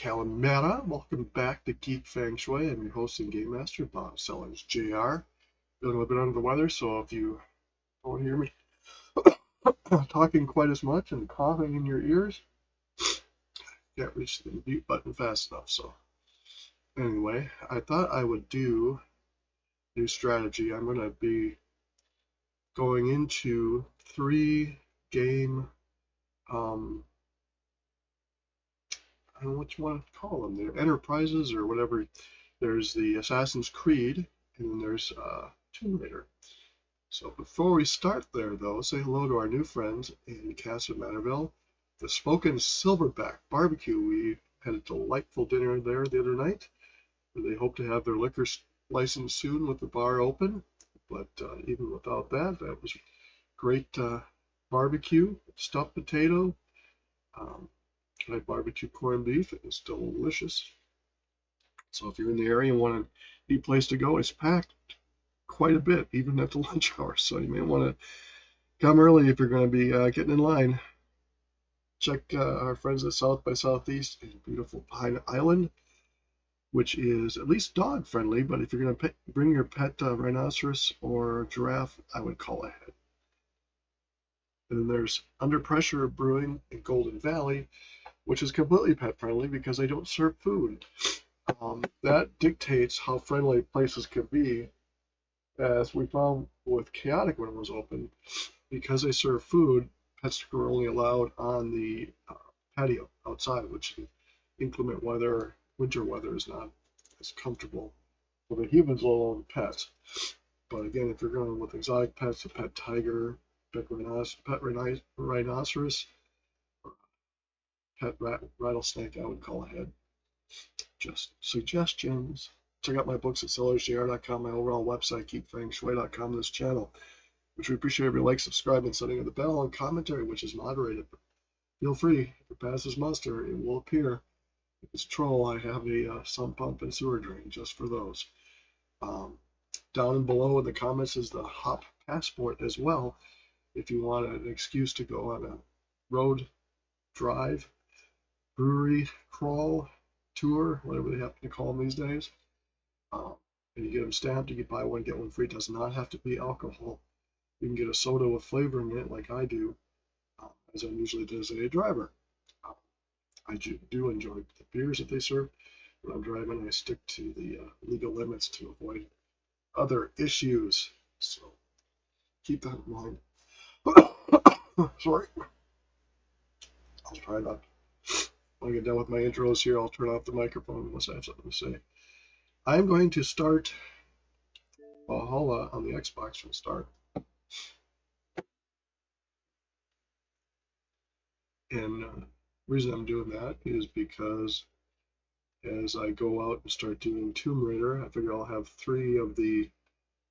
Calamera. Welcome back to Geek, Feng Shui. I'm your host and game master, Bob Sellers Jr. Feeling a little bit under the weather, so if you don't hear me talking quite as much and coughing in your ears, can't reach the mute button fast enough. So anyway, I thought I would do a new strategy. I'm going to be going into 3-game I don't know what you want to call them. They're enterprises or whatever. There's the Assassin's Creed, and then there's Tomb Raider. So before we start there, though, say hello to our new friends in Casa Manorville, the Spoken Silverback Barbecue. We had a delightful dinner there the other night. They hope to have their liquor license soon with the bar open, but even without that, that was great barbecue, stuffed potato. I had barbecue corned beef. It was delicious. So if you're in the area and want a neat place to go, it's packed quite a bit, even at the lunch hour. So you may want to come early if you're going to be getting in line. Check our friends at South by Southeast in beautiful Pine Island, which is at least dog friendly. But if you're going to bring your pet rhinoceros or giraffe, I would call ahead. And then there's Under Pressure Brewing in Golden Valley, which is completely pet friendly because they don't serve food. That dictates how friendly places can be, as we found with Chaotic when it was open. Because they serve food, pets were only allowed on the patio outside, which in inclement weather, winter weather, is not as comfortable for the humans, let alone pets. But again, if you're going with exotic pets, a pet tiger, pet rhinoceros, pet rattlesnake, I would call ahead. Just suggestions. Check out my books at sellersjr.com, my overall website, keepfengshui.com, this channel, which we appreciate every like, subscribe, and setting of the bell, and commentary, which is moderated. Feel free. If it passes muster, it will appear. If it's troll, I have a sump pump and sewer drain just for those. Down and below in the comments is the Hop Passport as well, if you want an excuse to go on a road drive, brewery crawl, tour, whatever they happen to call them these days. And you get them stamped, you can buy one, get one free. It does not have to be alcohol. You can get a soda with flavoring in it, like I do, as I'm usually a designated driver. I do enjoy the beers that they serve. When I'm driving, I stick to the legal limits to avoid other issues. So keep that in mind. Sorry. I'll try not. When I get done with my intros here, I'll turn off the microphone unless I have something to say. I'm going to start Valhalla on the Xbox from the start. And the reason I'm doing that is because as I go out and start doing Tomb Raider, I figure I'll have 3 of the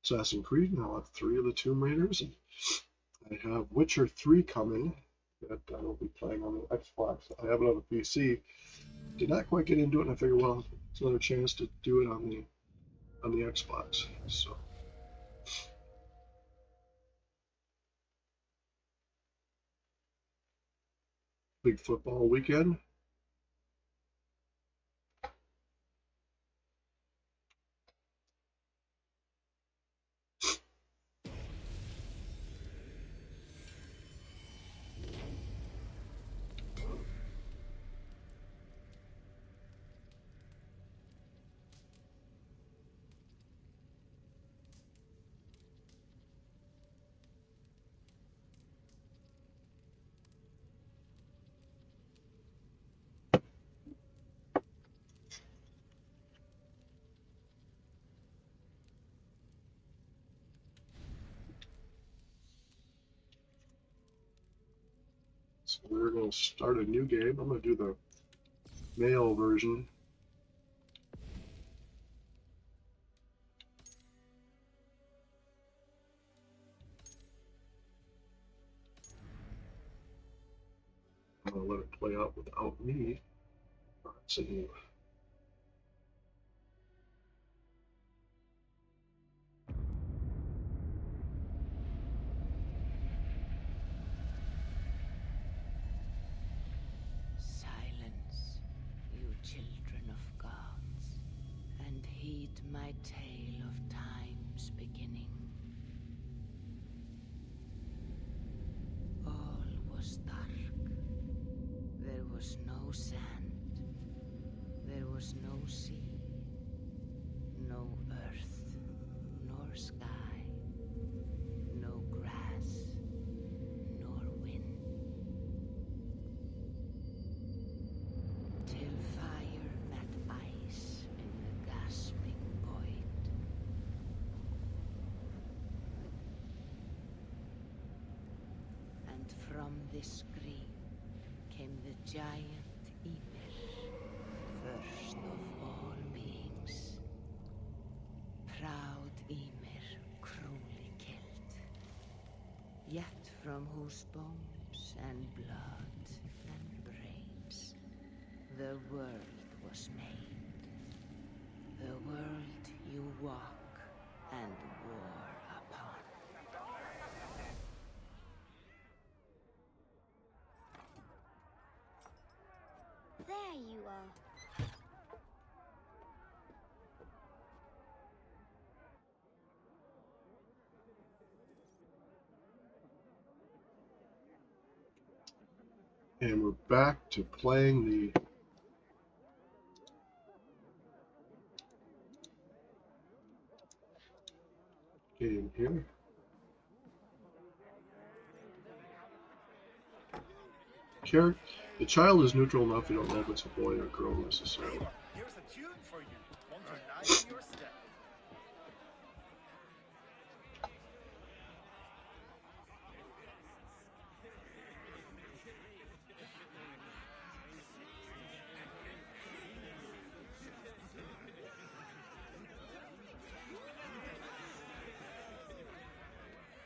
Assassin's Creed, and I'll have 3 of the Tomb Raiders. And I have Witcher 3 coming that I will be playing on the Xbox. I have it on the PC. Did not quite get into it, and I figured, well, it's another chance to do it on the Xbox. So big football weekend. So we're going to start a new game. I'm going to do the male version. I'm going to let it play out without me. Let's see. Silence, you children. read my tale of time's beginning. All was dark. There was no sand. There was no sea. No earth, nor sky. No grass, nor wind. Till fire met ice in the gasping void. And from this scream came the giant Ymir, first of all beings. Proud Ymir, cruelly killed, yet from whose bones and blood and brains the world was made. The world you walk and war upon. There you are. And we're back to playing the game here. The child is neutral enough you don't know if it's a boy or girl necessarily. Here's a tune for you. Want to nice your step.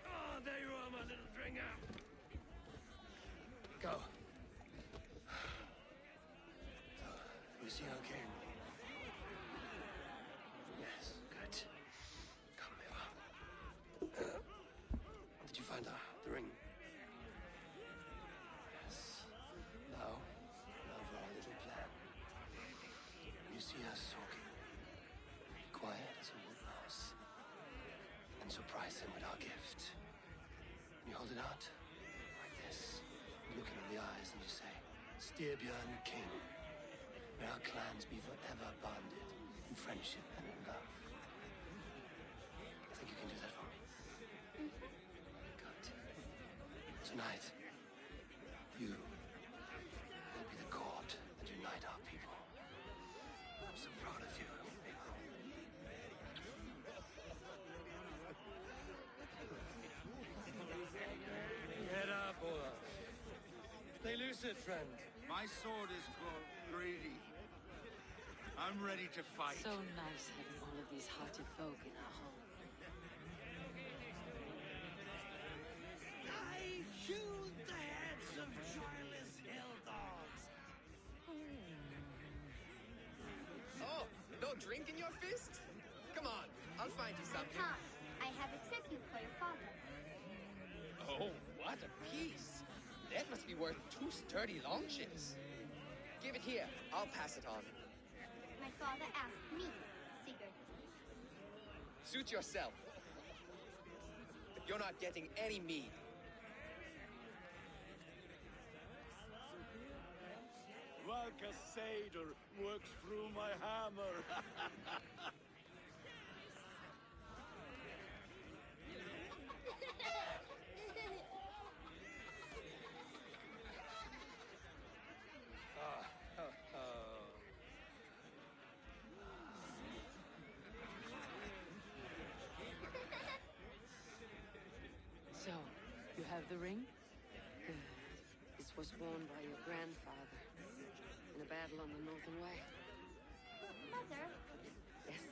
Oh, there you are, my little dringer. Go. You see okay? Yes, good. Come here. Did you find the ring? Yes. Now for our little plan. You see us talking. Be quiet as a wood mouse. And surprise him with our gift. You hold it out like this. You look him in the eyes and you say, Styrbjörn King. May our clans be forever bonded in friendship and in love. I think you can do that for me. Good. Tonight, you will be the cord that unite our people. I'm so proud of you. Get up, Olaf. Stay lucid, friend. My sword is called Greedy. I'm ready to fight. So nice having all of these hearty folk in our home. I hewed the heads of joyless hill dogs. Oh, no drink in your fist? Come on, I'll find you something. Come, I have accepted for your father. Oh, what a piece. That must be worth 2 sturdy launches. Give it here, I'll pass it on. My father asked me, Sigurd. Suit yourself. But you're not getting any mead. Like a satyr works through my hammer. So, you have the ring? Good. This was worn by your grandfather in a battle on the Northern Way. Mother, Yes,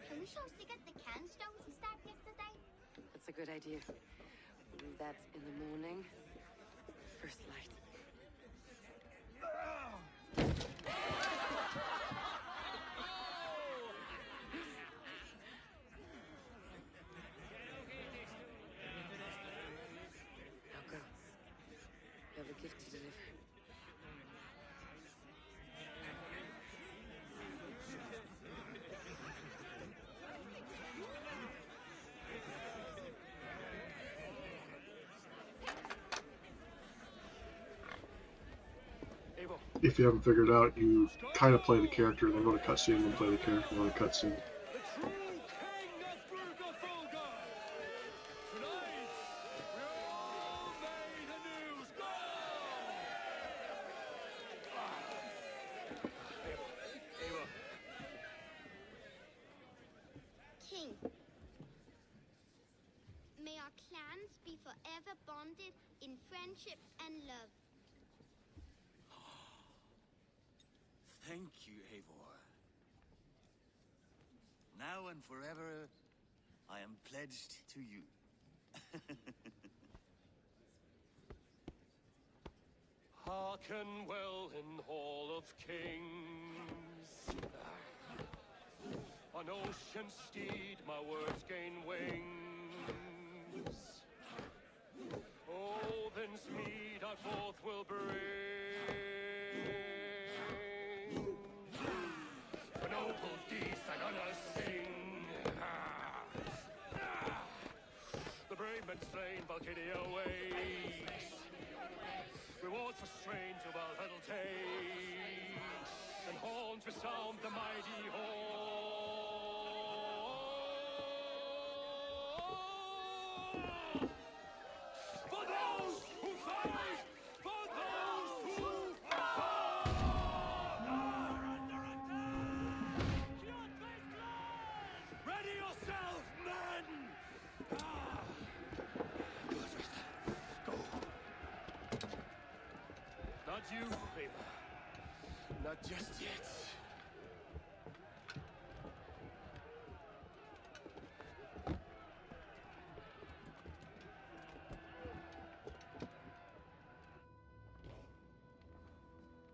can we show Sigurd the canstones he stabbed yesterday? that's a good idea. We'll do that in the morning. First light. Now go. You have a gift to deliver. if you haven't figured out, you kind of play the character, then go to cutscene, then play the character, then go to cutscene. King, may our clans be forever bonded in friendship and love. Thank you, Eivor. Now and forever, I am pledged to you. Hearken well in Hall of Kings. On ocean steed, my words gain wings. Odin's mead I forth will bring. For noble deeds and honor sing. The brave men slain, Valkyria waits. Rewards for strain to Valhalla takes. And horns resound the mighty horn. For those who fight! For those who fight! Under attack! Ready yourself, men! Go. Not you, Ava. Not just yet.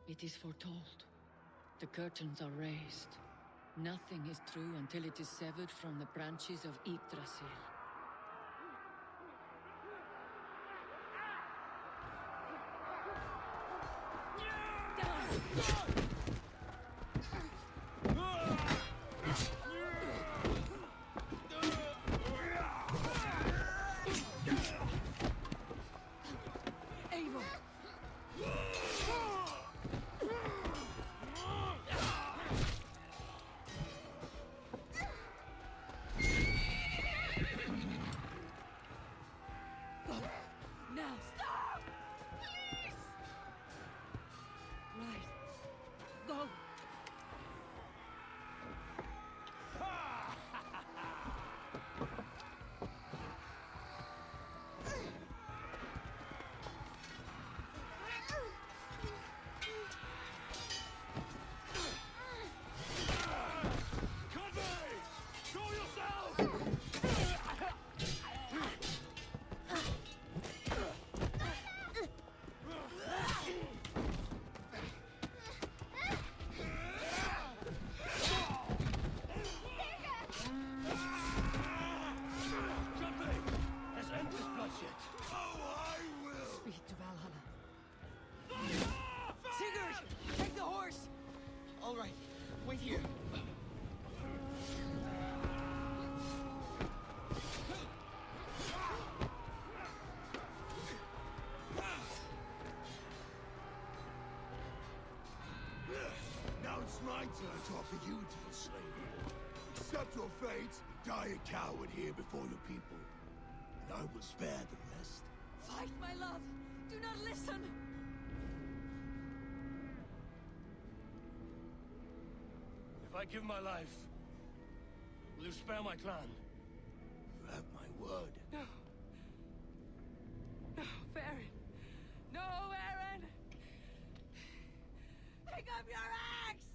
It is foretold. The curtains are raised. Nothing is true until it is severed from the branches of Yggdrasil. My turn to offer you to the slain. Accept your fate, die a coward here before your people, and I will spare the rest. Fight, my love! Do not listen! If I give my life, will you spare my clan? You have my word. No. No, Baron. No, Aaron! Pick up your axe!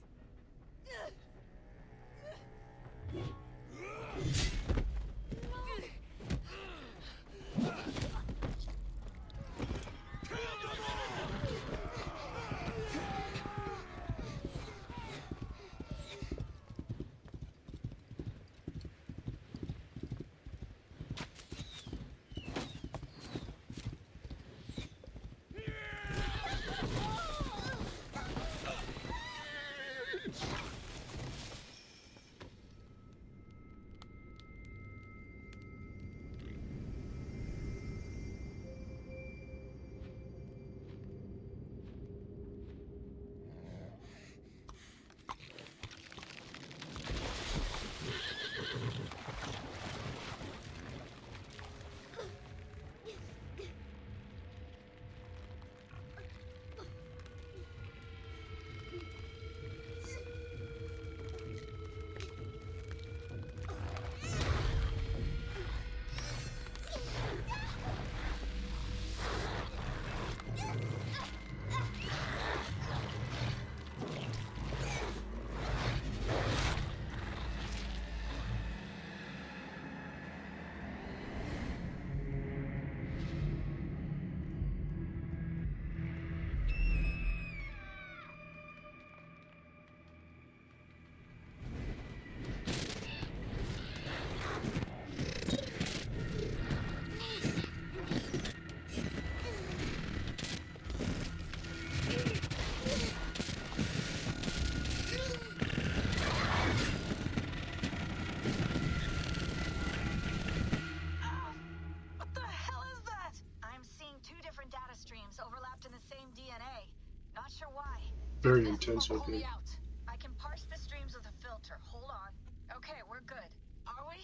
very This intense will pull looking. me out. I can parse the streams with a filter. Hold on. Okay, we're good. Are we?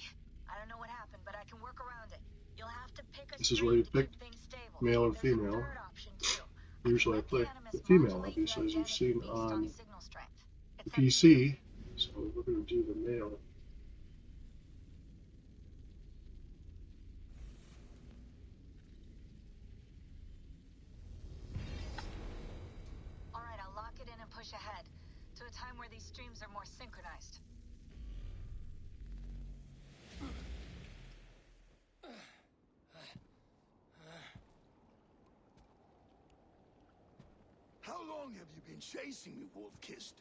I don't know what happened, but I can work around it. You'll have to pick a This is where you stream to pick keep things stable. male or There's a female. third option too. Usually I Let the play animus the female, modulate obviously, your as you've identity seen based on on signal strength. the It's up to you. PC. So we're going to do the male. All right, I'll lock it in and push ahead to a time where these streams are more synchronized. How long have you been chasing me, Wolf-Kissed?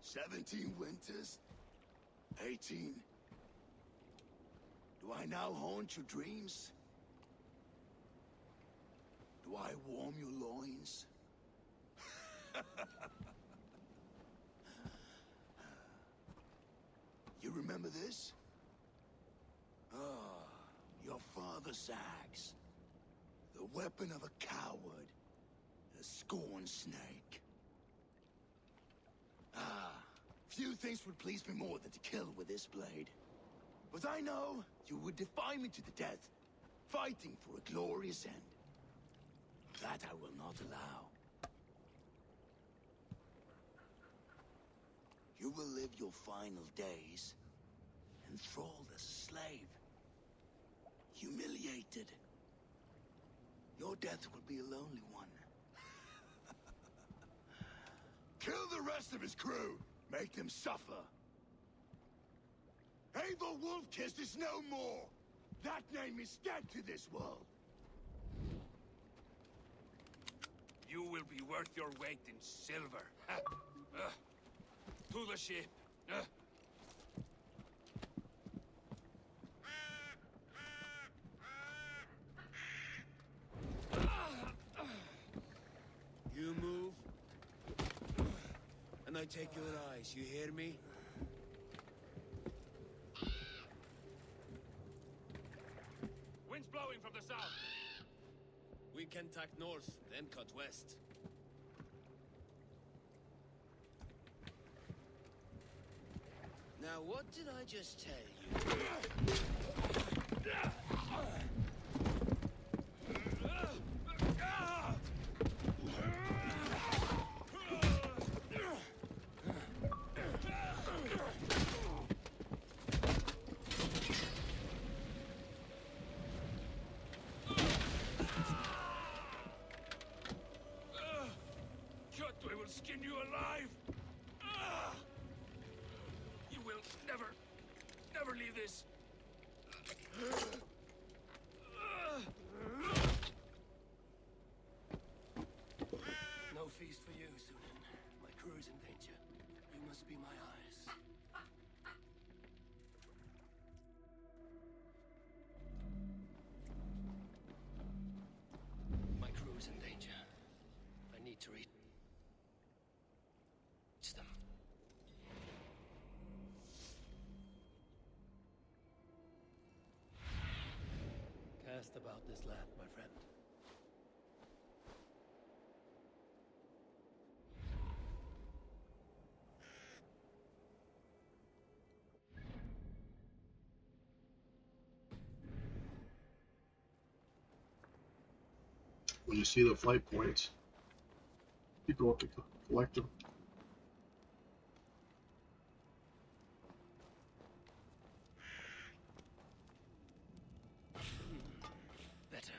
17 winters? 18? Do I now haunt your dreams? Do I warm your loins? You remember this? Ah, your father's axe. The weapon of a coward. A scorned snake. Ah, few things would please me more than to kill with this blade. But I know you would defy me to the death, fighting for a glorious end. That I will not allow. You will live your final days enthralled as a slave. Humiliated. Your death will be a lonely one. Kill the rest of his crew. Make them suffer. Abel Wolf-Kissed is no more. That name is dead to this world. You will be worth your weight in silver. To the ship. You move, and I take your eyes. You hear me? Wind's blowing from the south. We can tack north, then cut west. Now, what did I just tell you? Cut, I will skin you alive. You will never leave this. No feast for you, Sunan. My crew is in danger. You must be my eyes. My crew is in danger. I need to reach them. Cast about this land, my friend. When you see the flight points, you go up to collect them. Better.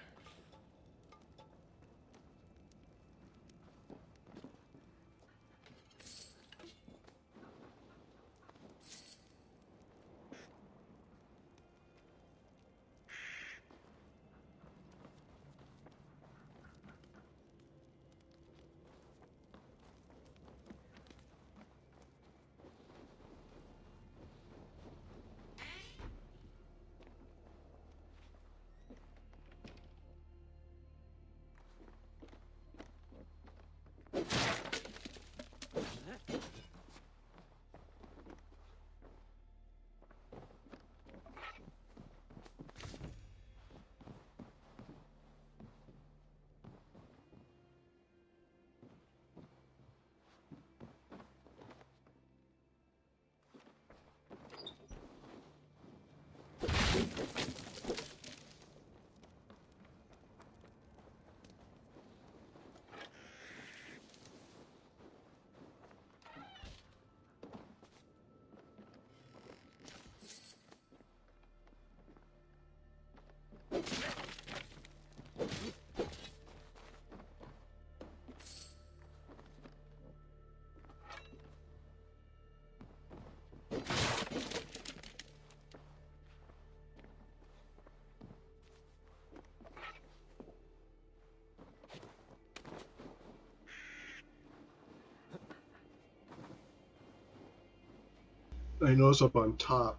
I notice up on top,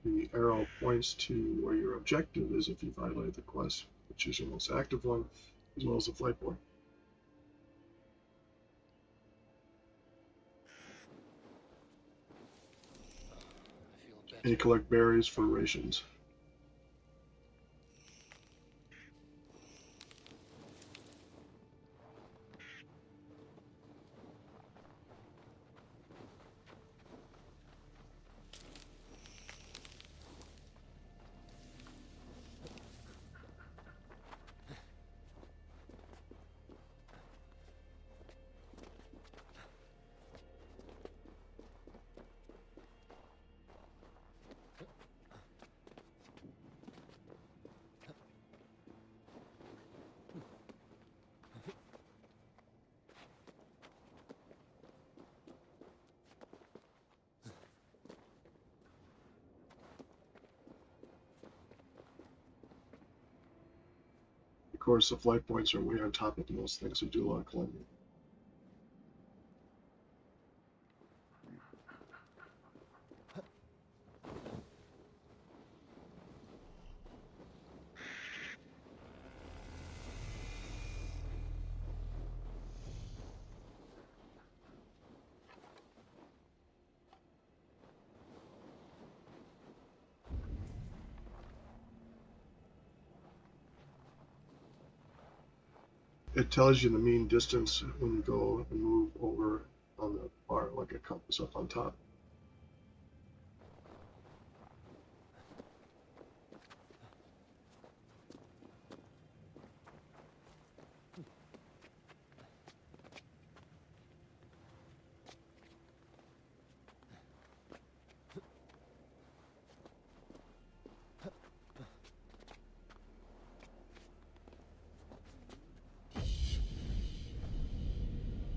the arrow points to where your objective is if you violate the quest, which is your most active one, as well as the flight point. And you collect berries for rations. Of course, the flight points are way on top of most things, so do a lot of climbing. It tells you the mean distance when you go and move over on the bar, like a compass up on top.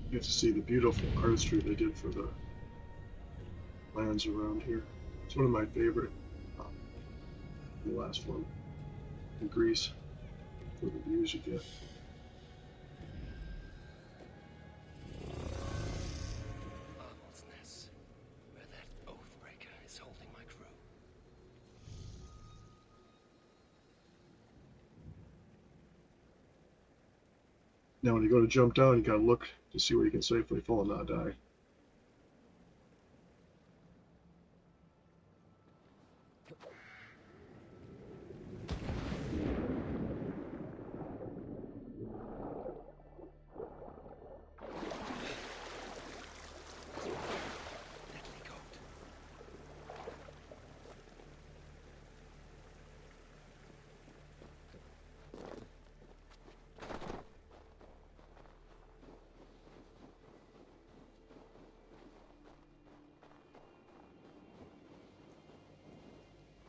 You get to see the beautiful artistry they did for the lands around here. It's one of my favorite. The last one in Greece for the views you get. Marvel's Nest, where that Oathbreaker is holding my crew. Now when you go to jump down, you gotta look to see where you can safely fall and not die.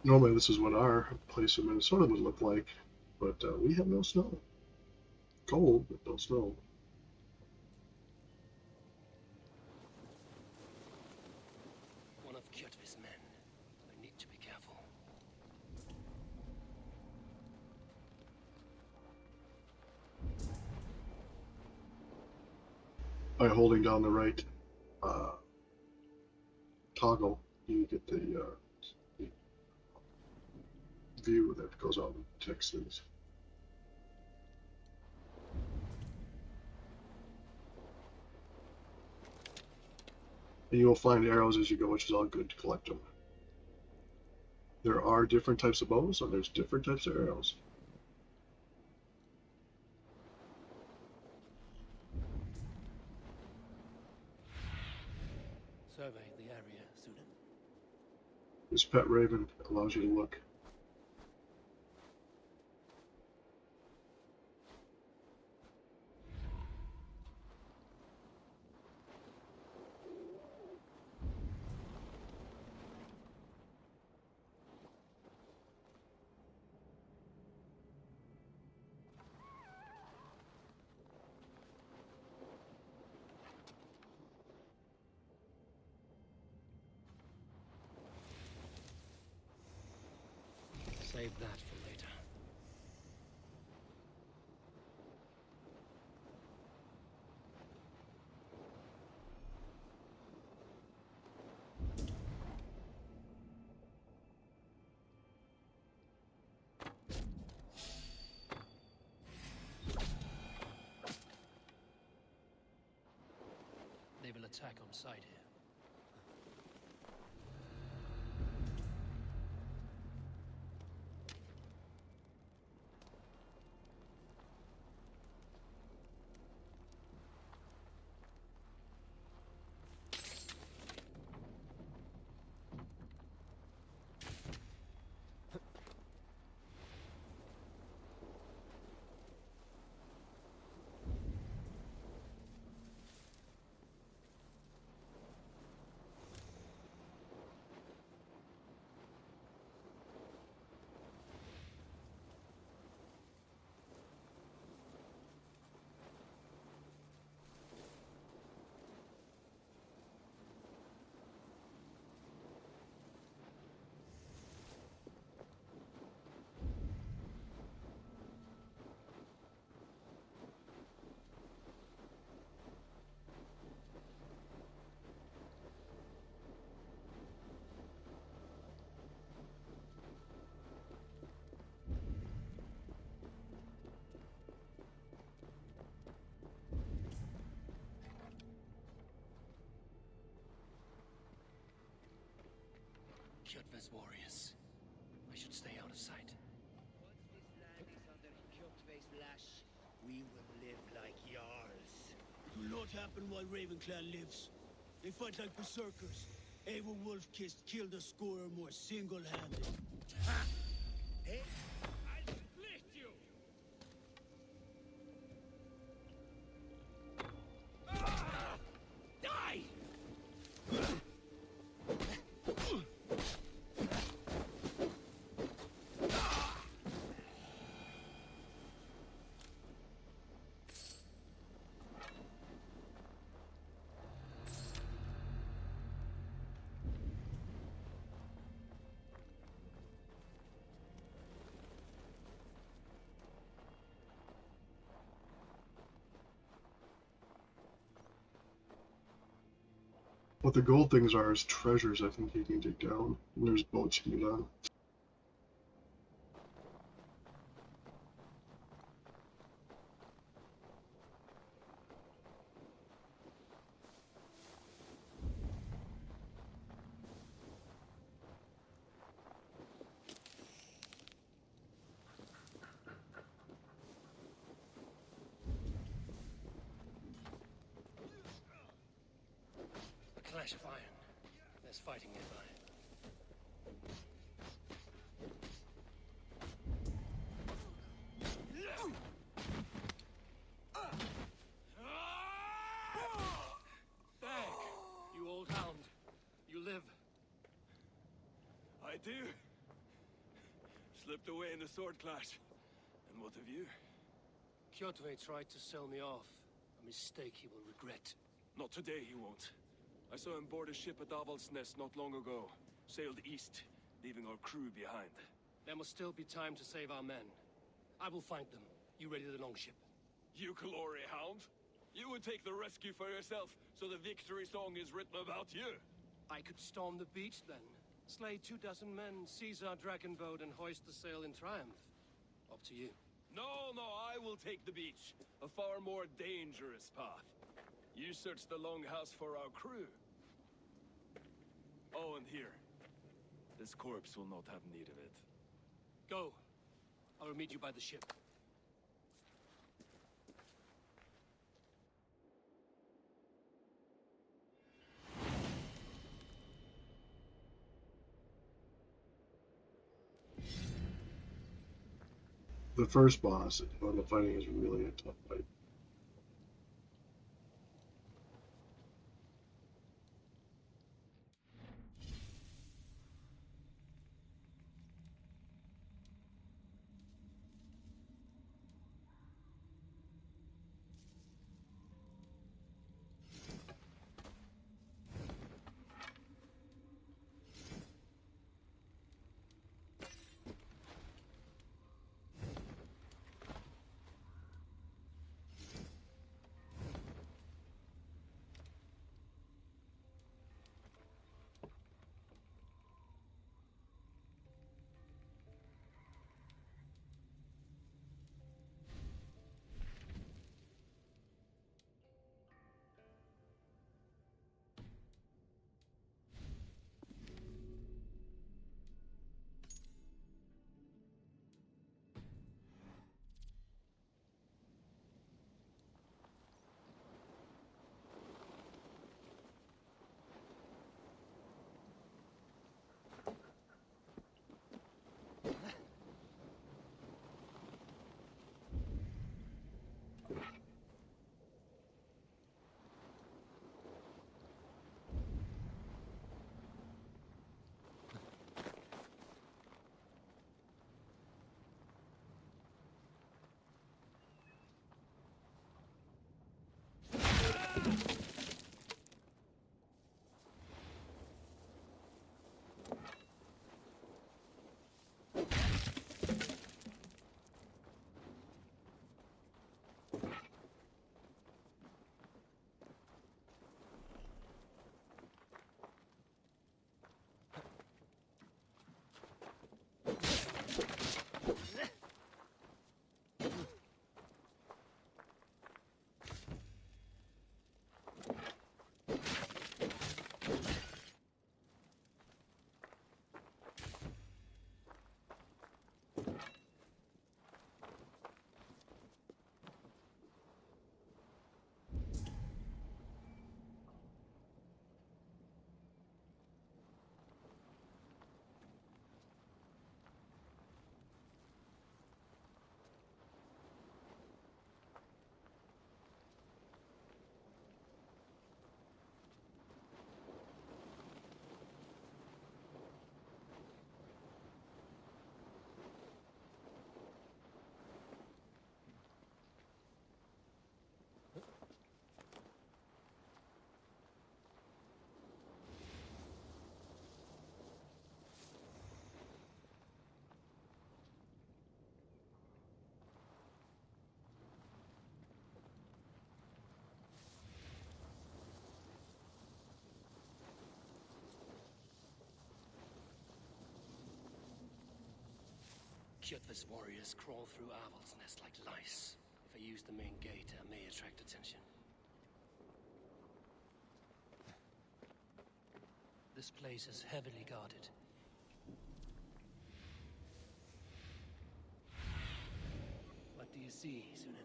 Normally this is what our place in Minnesota would look like, but we have no snow. Cold, but no snow. One of Kjotve's men. I need to be careful. By holding down the right toggle, you get the view that goes out and protects things. And you'll find arrows as you go, which is all good to collect them. There are different types of bows, and there's different types of arrows. Survey the area, Sudan. This pet raven allows you to look. Save that for later. attack on sight here. Kjotve's warriors. I should stay out of sight. Once this land is under Kjotve's lash, we will live like Jarls. It will not happen while Ravenclan lives. They fight like berserkers. Eivor Wolf-Kissed killed a score or more single-handed. Ha! Hey? I'll split you! Ah! Die! What the gold things are is treasures I think you can dig down. And there's boats you can get on. A clash of iron. There's fighting nearby. Feng, you old hound. You live. I do. Slipped away in the sword clash. And what of you? Kjotve tried to sell me off. A mistake he will regret. Not today, he won't. I saw him board a ship at Avaldsnes not long ago. Sailed east, leaving our crew behind. There must still be time to save our men. I will find them. You ready the longship? You glory hound? You would take the rescue for yourself, so the victory song is written about you. I could storm the beach then. Slay 24 men, seize our dragon boat, and hoist the sail in triumph. Up to you. No, I will take the beach. A far more dangerous path. You search the longhouse for our crew. Oh, and here. This corpse will not have need of it. Go. I will meet you by the ship. The first boss on the fighting is really a tough fight. Kjotve's warriors crawl through Aval's nest like lice. If I use the main gate, I may attract attention. This place is heavily guarded. What do you see, Sunan?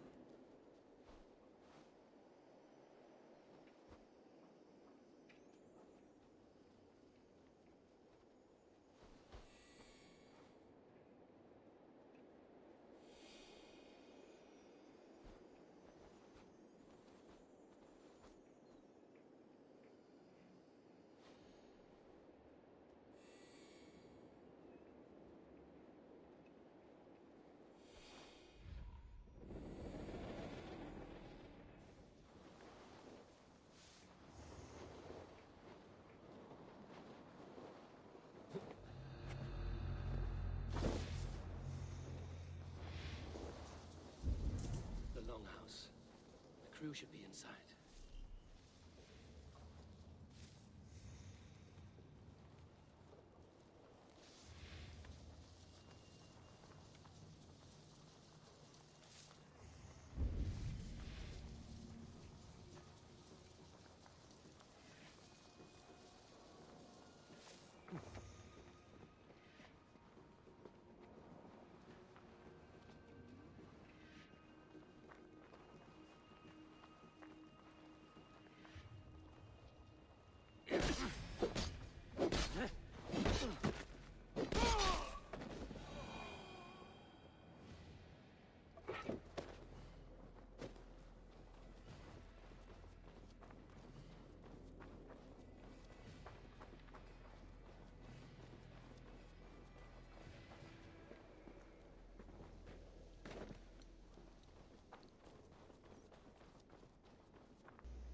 Longhouse. The crew should be inside.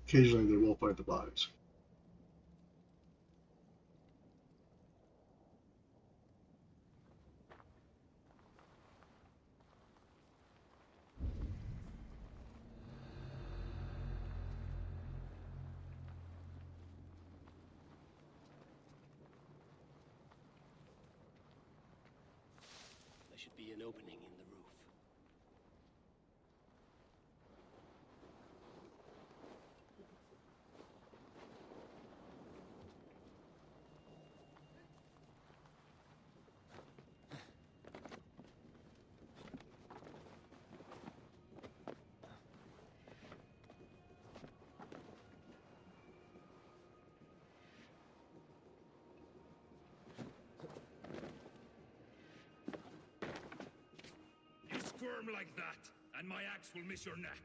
Occasionally they will find the bodies. There should be an opening in the roof. Squirm like that, and my axe will miss your neck.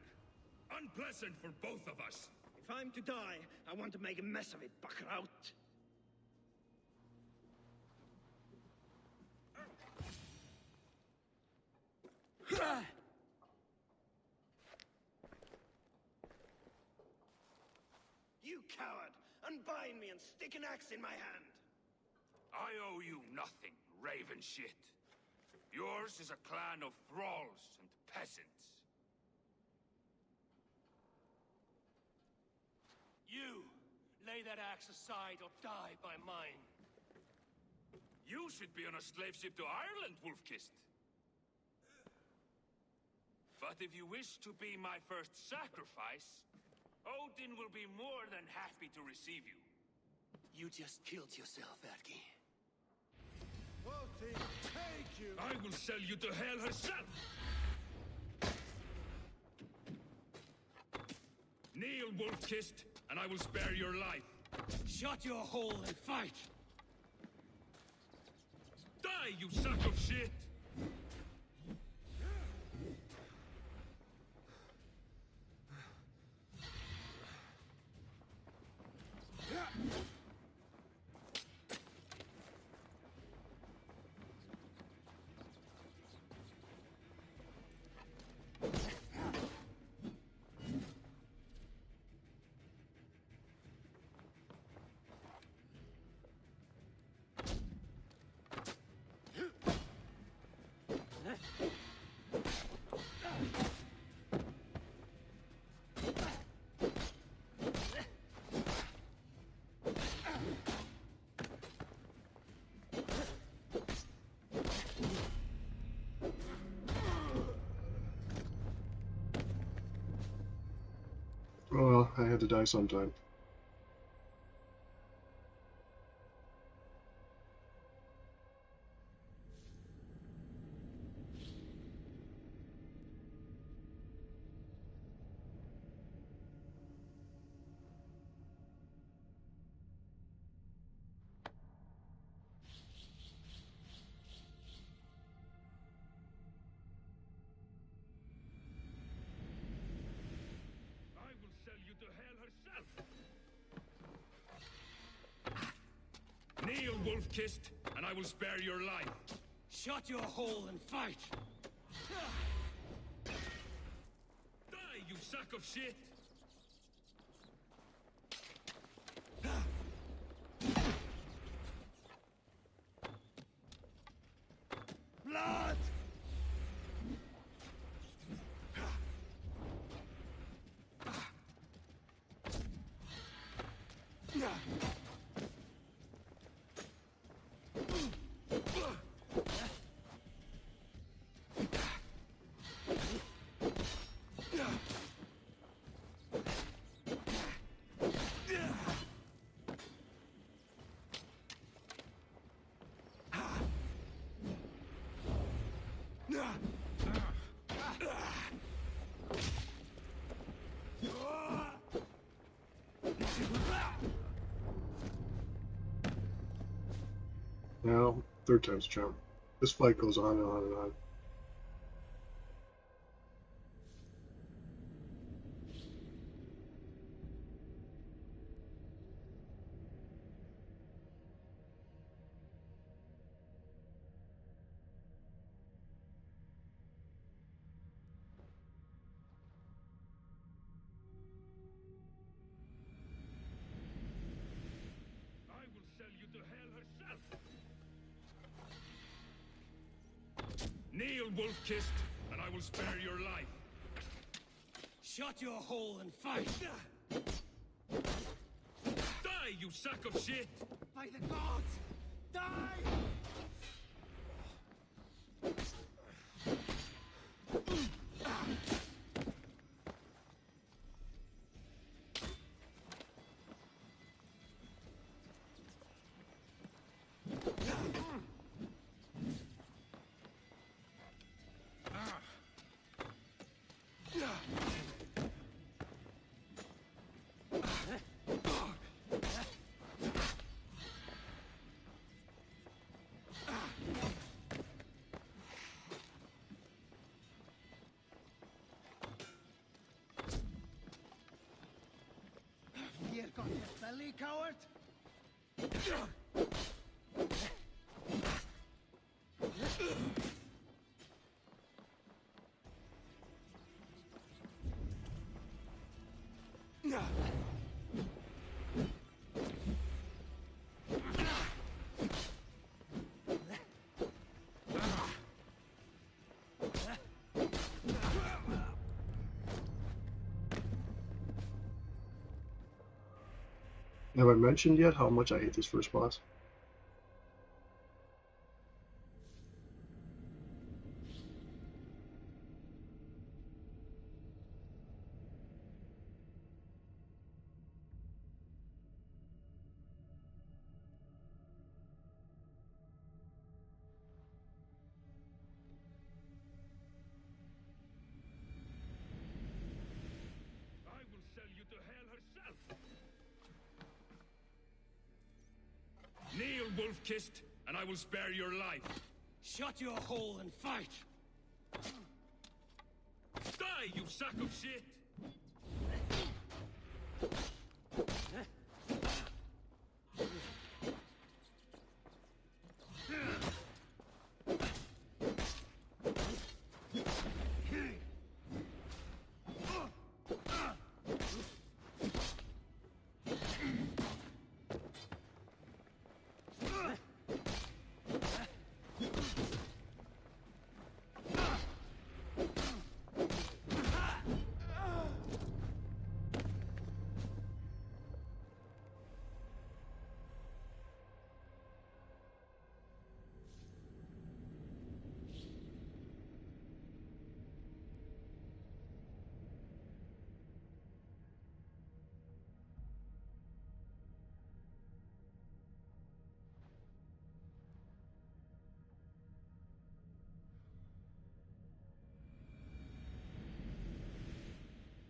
Unpleasant for both of us. If I'm to die, I want to make a mess of it, Buckraut. coward! Unbind me and stick an axe in my hand! I owe you nothing, raven shit. Yours is a clan of thralls and peasants. You! Lay that axe aside or die by mine. You should be on a slave ship to Ireland, Wolf-Kissed. But if you wish to be my first sacrifice, Odin will be more than happy to receive you. You just killed yourself, Adki. Odin, take you! I will sell you to Hell herself! Kneel, Wolf-Kissed, and I will spare your life. Shut your hole and fight! Die, you sack of shit! Well, I had to die sometime. I will sell you to Hell herself! Kneel, Wolf-Kissed, and I will spare your life. Shut your hole and fight! Die, you sack of shit! Blood! Now, third time's a charm. This fight goes on and on and on. I will sell you to Hell herself! Kneel, Wolf-Kissed, and I will spare your life. Shut your hole and fight! Die, you sack of shit! By the gods! Die! Here got your belly, coward? Have I mentioned yet how much I hate this first boss? I will sell you to Hell herself. Kneel, wolf-kissed, and I will spare your life. Shut your hole and fight! Die, you sack of shit!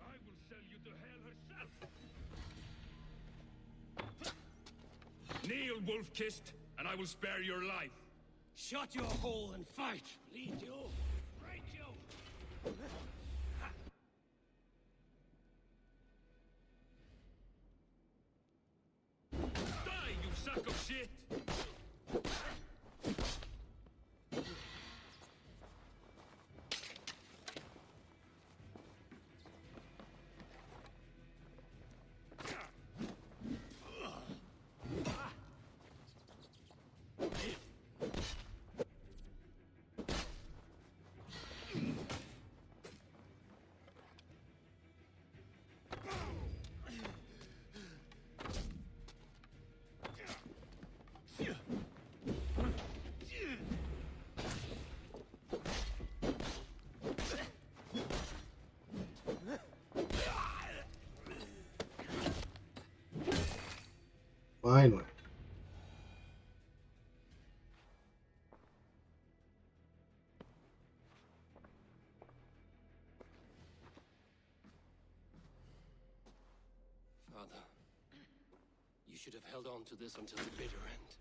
I will sell you to Hell herself. Kneel, wolf-kissed, and I will spare your life. Shut your hole and fight! Lead you! Break you! Die, you sack of shit! Finally. Father, you should have held on to this until the bitter end.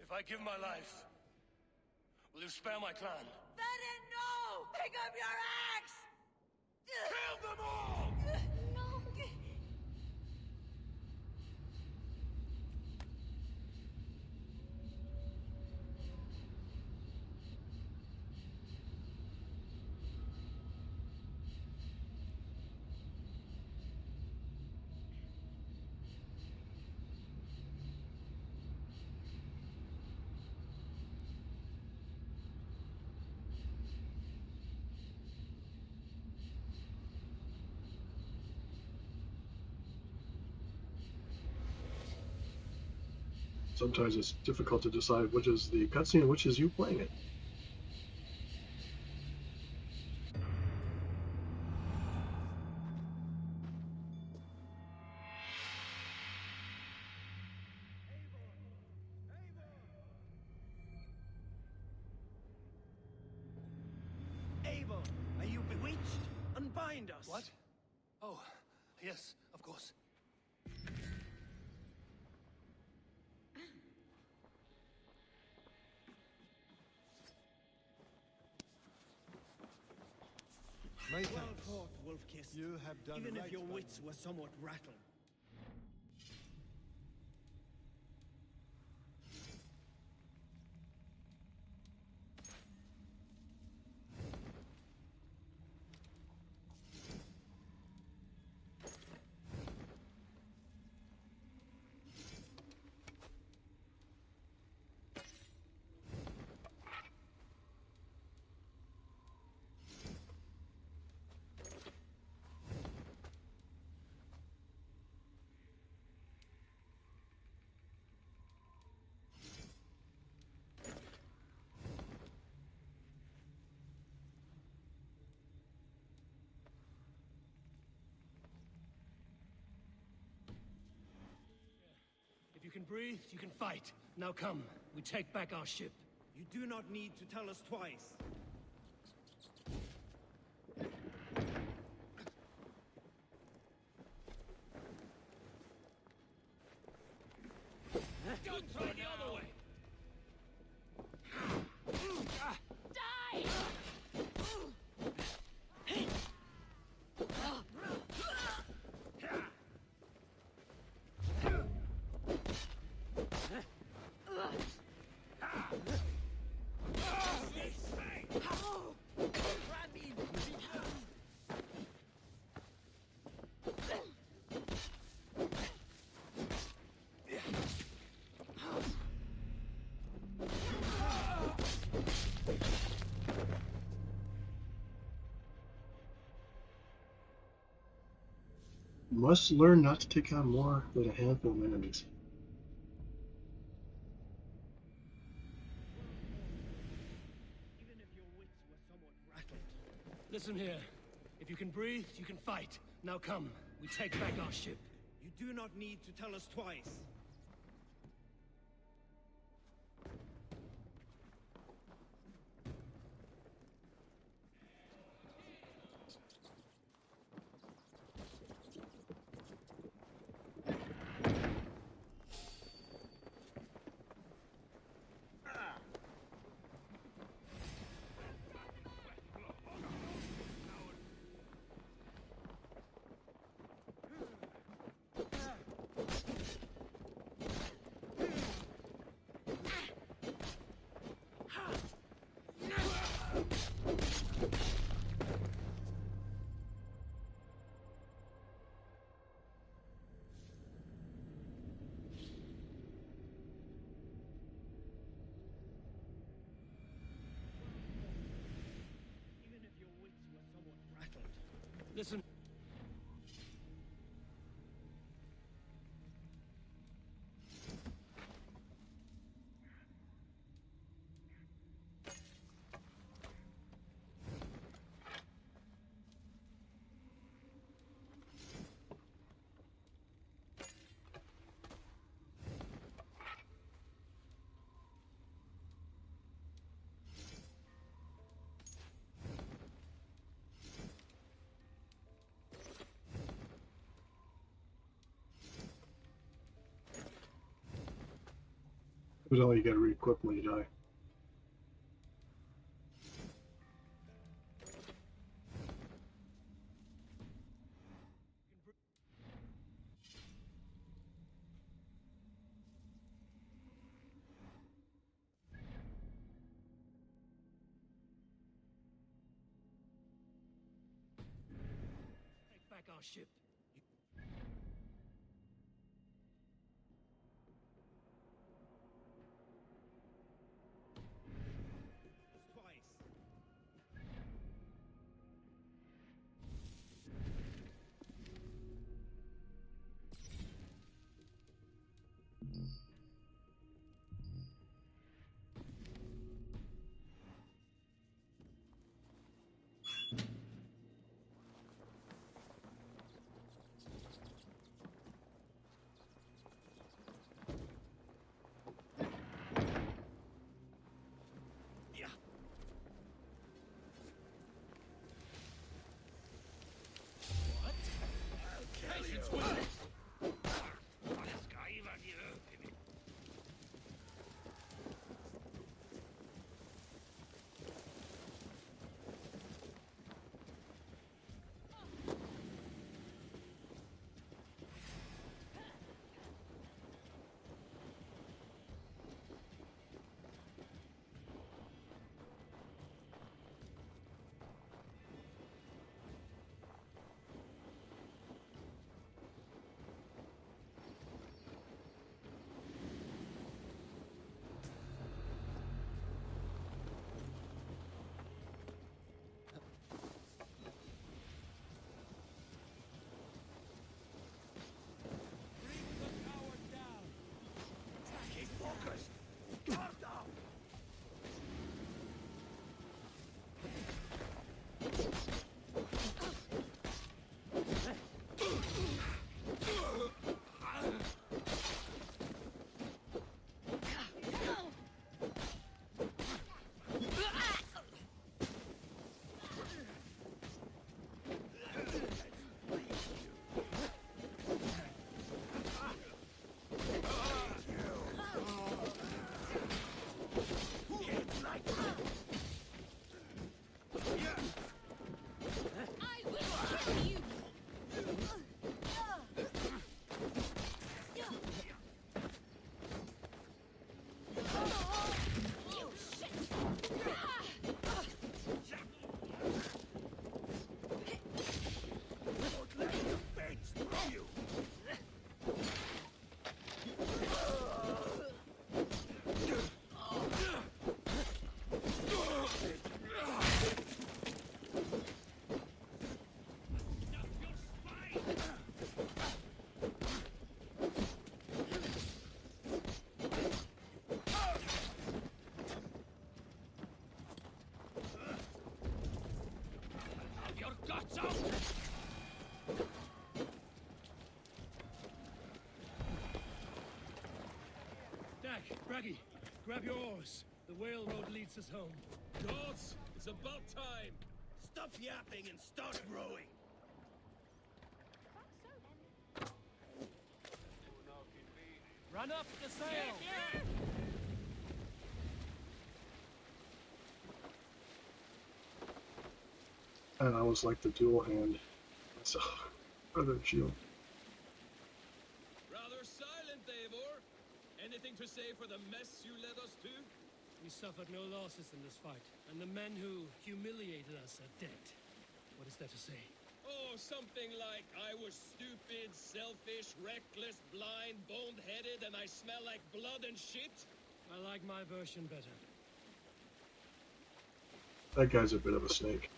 If I give my life, will you spare my clan? Venom, no! Pick up your axe! Kill them all! No! Sometimes it's difficult to decide which is the cutscene and which is you playing it. Eivor, are you bewitched? Unbind us! What? Oh, yes, of course. Well fought, Wolf-Kissed. You have done Even right if your by wits were somewhat rattled. can breathe, you can fight. Now come, we take back our ship. You do not need to tell us twice. Don't try the other way! Must learn not to take on more than a handful of enemies. Even if your wits were somewhat rattled. Listen here. If you can breathe, you can fight. Now come, we take back our ship. You do not need to tell us twice. Even if your wits were somewhat rattled. Listen. But all you gotta re-equip when you die. Take back our ship. Twice. Jack, Braggy, grab your oars. The whale road leads us home. Gods, it's about time. Stop yapping and start rowing. Run up the sail! And I was like the dual hand. So, other shield. Rather silent, Eivor. Anything to say for the mess you led us to? We suffered no losses in this fight, and the men who humiliated us are dead. What is there to say? Oh, something like, I was stupid, selfish, reckless, blind, bone-headed, and I smell like blood and shit? I like my version better. That guy's a bit of a snake.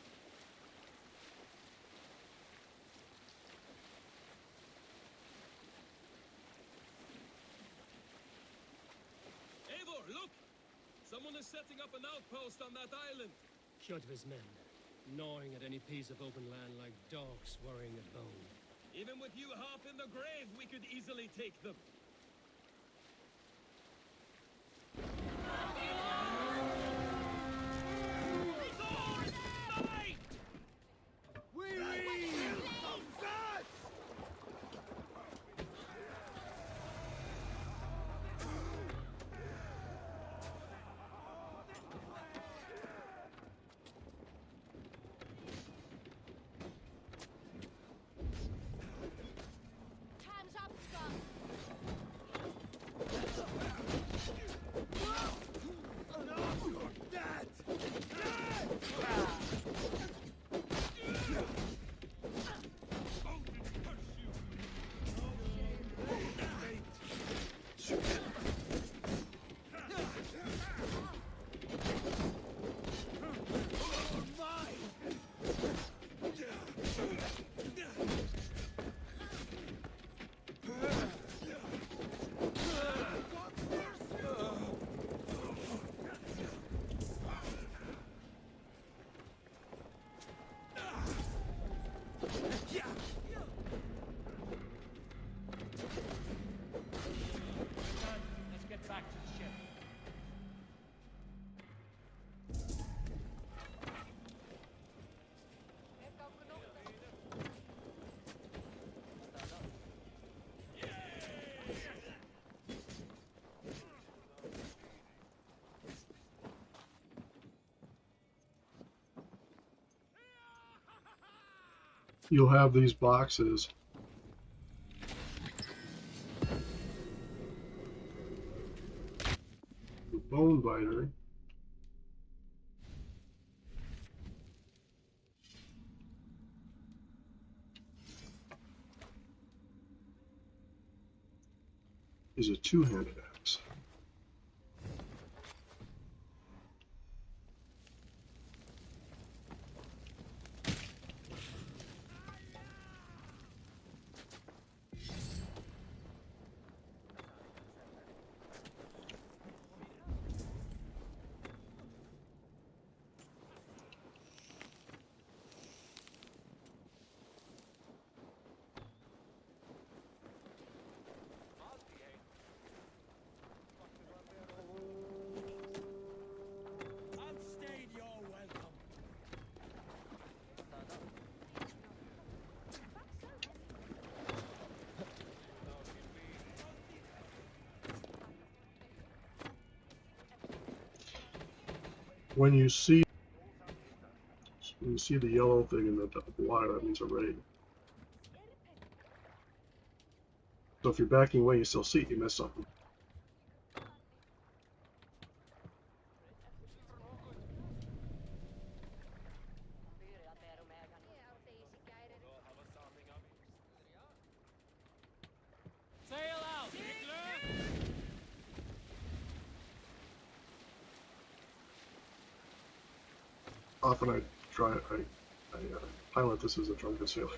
Eivor, look! Someone is setting up an outpost on that island. Kjotve's men, gnawing at any piece of open land like dogs worrying a bone. Even with you half in the grave, we could easily take them. Time's up, Scott. Let's get back to the ship. You'll have these boxes. The bone biter. Is a two-handed axe. Unstayed, you're welcome. When you see the yellow thing in the water, that means a raid. So if you're backing away, you still see it, you missed something. Sail out, Hitler! Often I pilot this as a drunken sailor.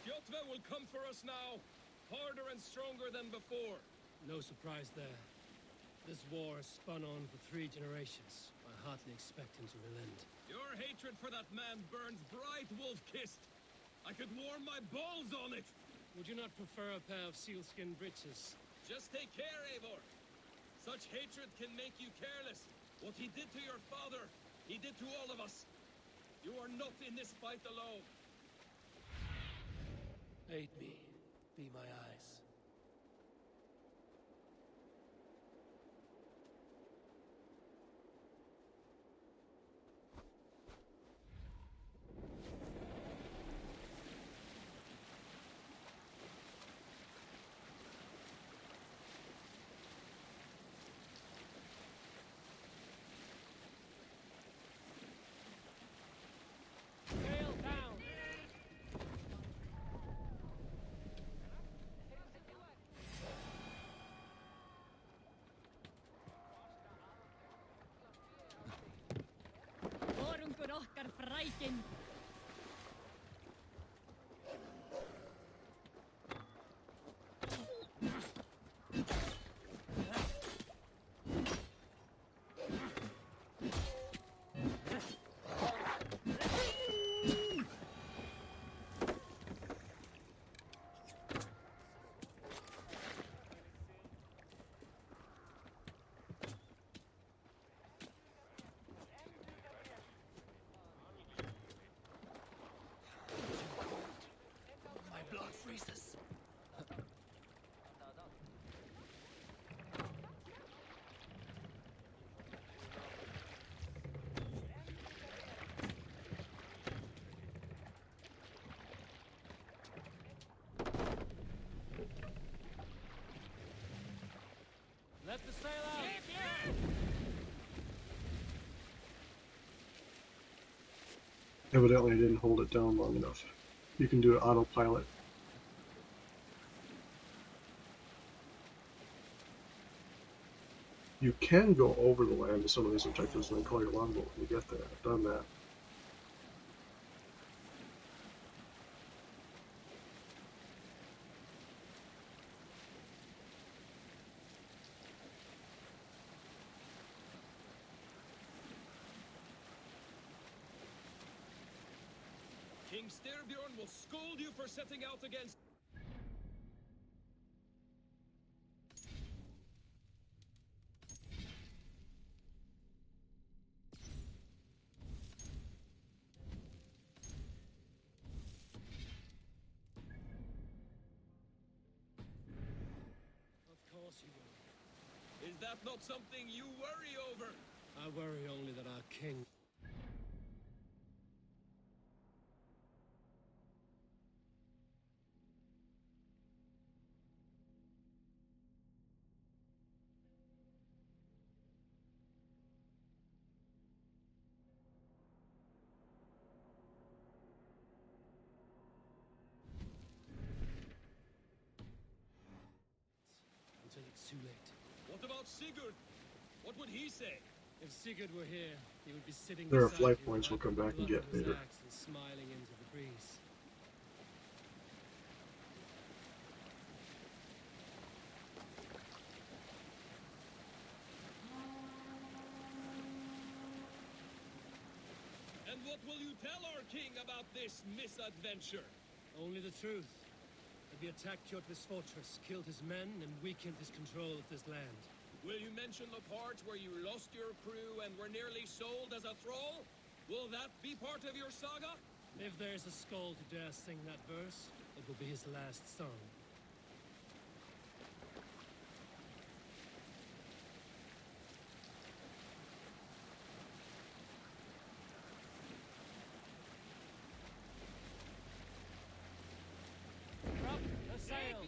Kjotve will come for us now, harder and stronger than before. No surprise there. This war has spun on for 3 generations. I hardly expect him to relent. Your hatred for that man burns bright wolf-kissed. I could warm my balls on it! Would you not prefer a pair of sealskin breeches? Just take care, Eivor! Such hatred can make you careless. What he did to your father, he did to all of us. You are not in this fight alone. Aid me. Be my eyes. Okkar frækin. Let the sail out! Evidently I didn't hold it down long enough. You can do it autopilot. You can go over the land to some of these objectives and then call your longboat when you get there. I've done that. King Styrbjorn will scold you for setting out against... Of course you will. Is that not something you worry over? I worry only that our king... until it's too late. What about Sigurd? What would he say? If Sigurd were here, he would be sitting There are beside flight you, points we'll come back and get bluffing his later. axe and smiling into the breeze. And what will you tell our king about this misadventure? Only the truth. That we attacked Kjotve's fortress, killed his men, and weakened his control of this land. Will you mention the part where you lost your crew and were nearly sold as a thrall? Will that be part of your saga? If there's a skull to dare sing that verse, it will be his last song. Drop the sail!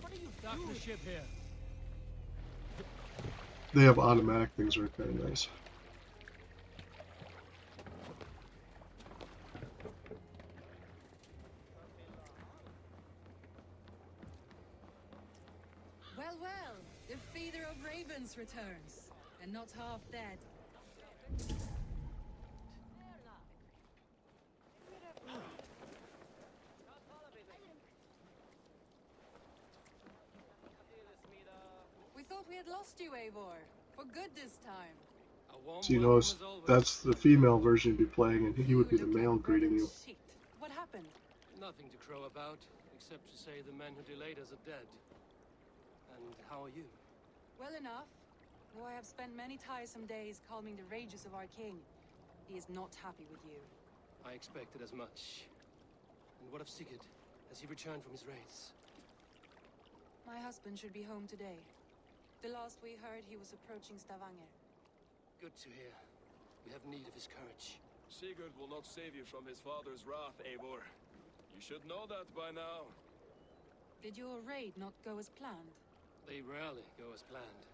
What are you dock the ship here? They have automatic things that are kind of nice. Well, well, the feeder of ravens returns, and not half dead. We thought we had lost you, Eivor. For good this time. I A warm So you welcome notice as always. that's the female version you'd be playing, and he would be the male greeting you. Shit. What happened? Nothing to crow about, except to say the men who delayed us are dead. And how are you? Well enough. Though I have spent many tiresome days calming the rages of our king, he is not happy with you. I expected as much. And what of Sigurd? Has he returned from his raids? My husband should be home today. The last we heard, he was approaching Stavanger. Good to hear. We have need of his courage. Sigurd will not save you from his father's wrath, Eivor. You should know that by now. Did your raid not go as planned? They rarely go as planned.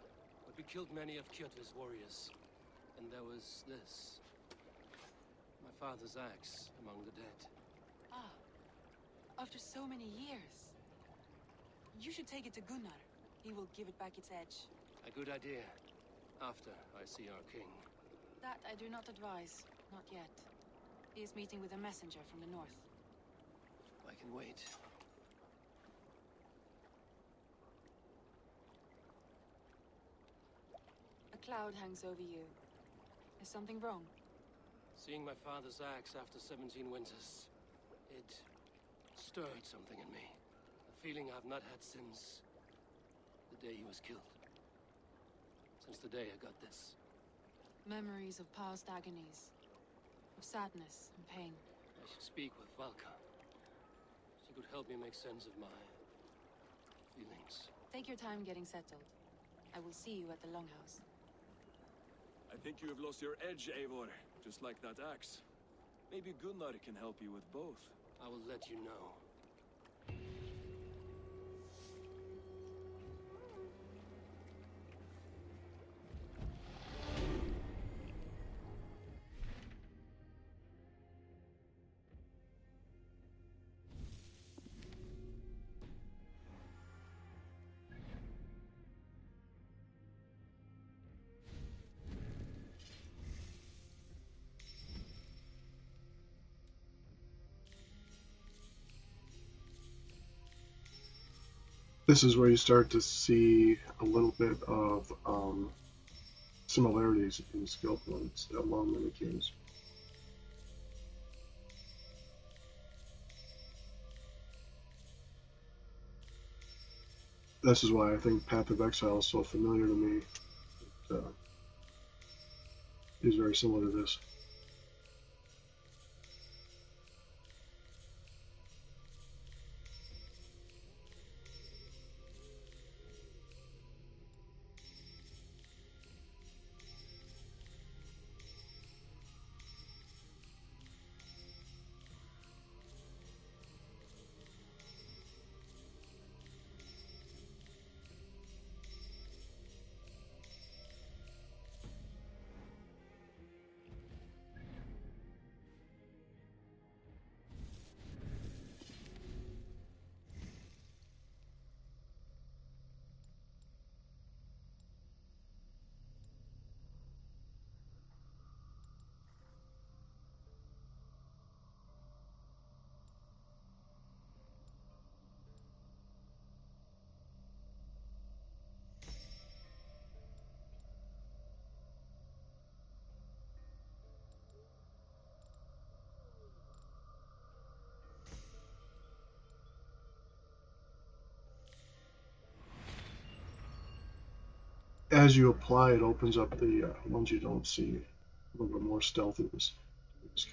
But we killed many of Kjotve's warriors. And there was this. My father's axe among the dead. Ah. After so many years. You should take it to Gunnar. He will give it back its edge. A good idea. After I see our king. That I do not advise. Not yet. He is meeting with a messenger from the north. I can wait. A cloud hangs over you. Is something wrong? Seeing my father's axe after 17 winters. It stirred something in me. A feeling I've not had since the day he was killed. Since the day I got this. Memories of past agonies. Of sadness and pain. I should speak with Valka. She could help me make sense of my feelings. Take your time getting settled. I will see you at the Longhouse. I think you have lost your edge, Eivor, just like that axe. Maybe Gunnar can help you with both. I will let you know. This is where you start to see a little bit of similarities in skill points among many kings. This is why I think Path of Exile is so familiar to me. It is very similar to this. As you apply, it opens up the ones you don't see. A little bit more stealth in this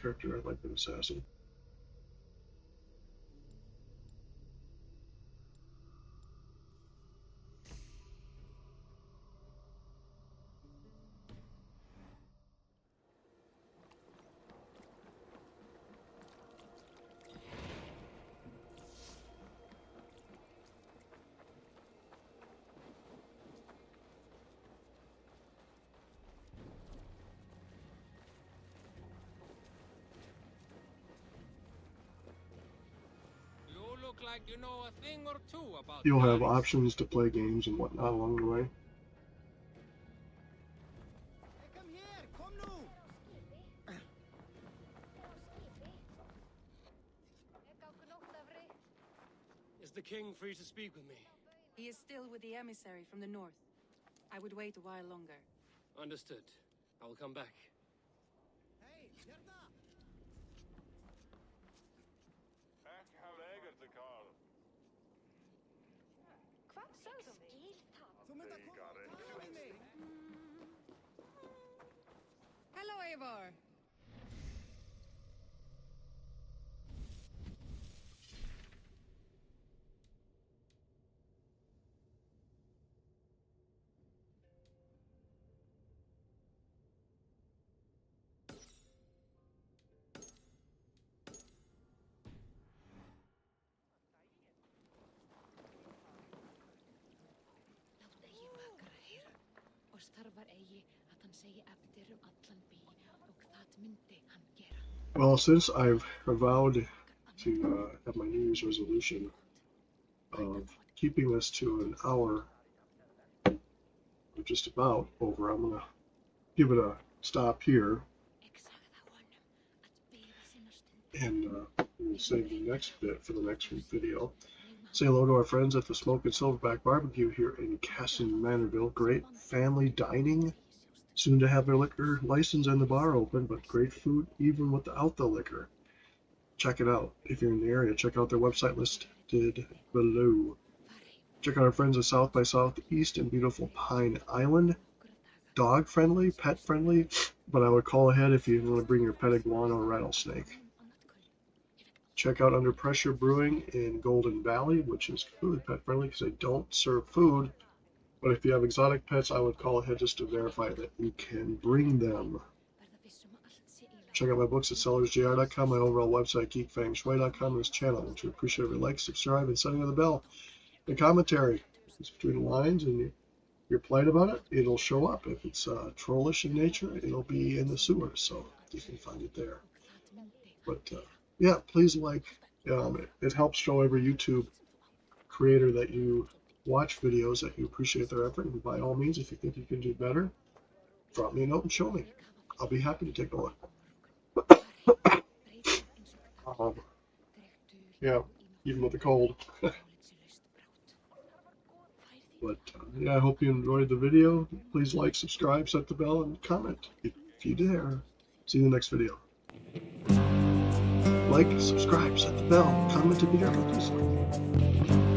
character. I like an assassin. Like you know a thing or two about You'll have guns. options to play games and whatnot along the way. Come here, come now. Is the king free to speak with me? He is still with the emissary from the north. I would wait a while longer. Understood. I will come back. Hello, Eivor. Well, since I've vowed to have my New Year's resolution of keeping this to an hour, or just about over, I'm going to give it a stop here. And we'll save the next bit for the next video. Say hello to our friends at the Smoke and Silverback Barbecue here in Casson Manorville. Great family dining. Soon to have their liquor license and the bar open, but great food even without the liquor. Check it out. If you're in the area, check out their website listed below. Check out our friends at South by Southeast in beautiful Pine Island. Dog friendly, pet friendly, but I would call ahead if you want to bring your pet iguana or rattlesnake. Check out Under Pressure Brewing in Golden Valley, which is completely pet friendly because they don't serve food. But if you have exotic pets, I would call ahead just to verify that you can bring them. Check out my books at sellersjr.com, my overall website, geekfengshui.com, and this channel, which we appreciate every like, subscribe, and setting on the bell. The commentary is between the lines, and you're polite about it, it'll show up. If it's trollish in nature, it'll be in the sewers, so you can find it there. But yeah, please like. It helps show every YouTube creator that you watch videos that you appreciate their effort. And by all means, if you think you can do better, drop me a note and show me. I'll be happy to take a look. Yeah, even with the cold. But yeah, I hope you enjoyed the video. Please like, subscribe, set the bell, and comment if you dare. See you in the next video. Like, subscribe, set the bell, comment if you dare.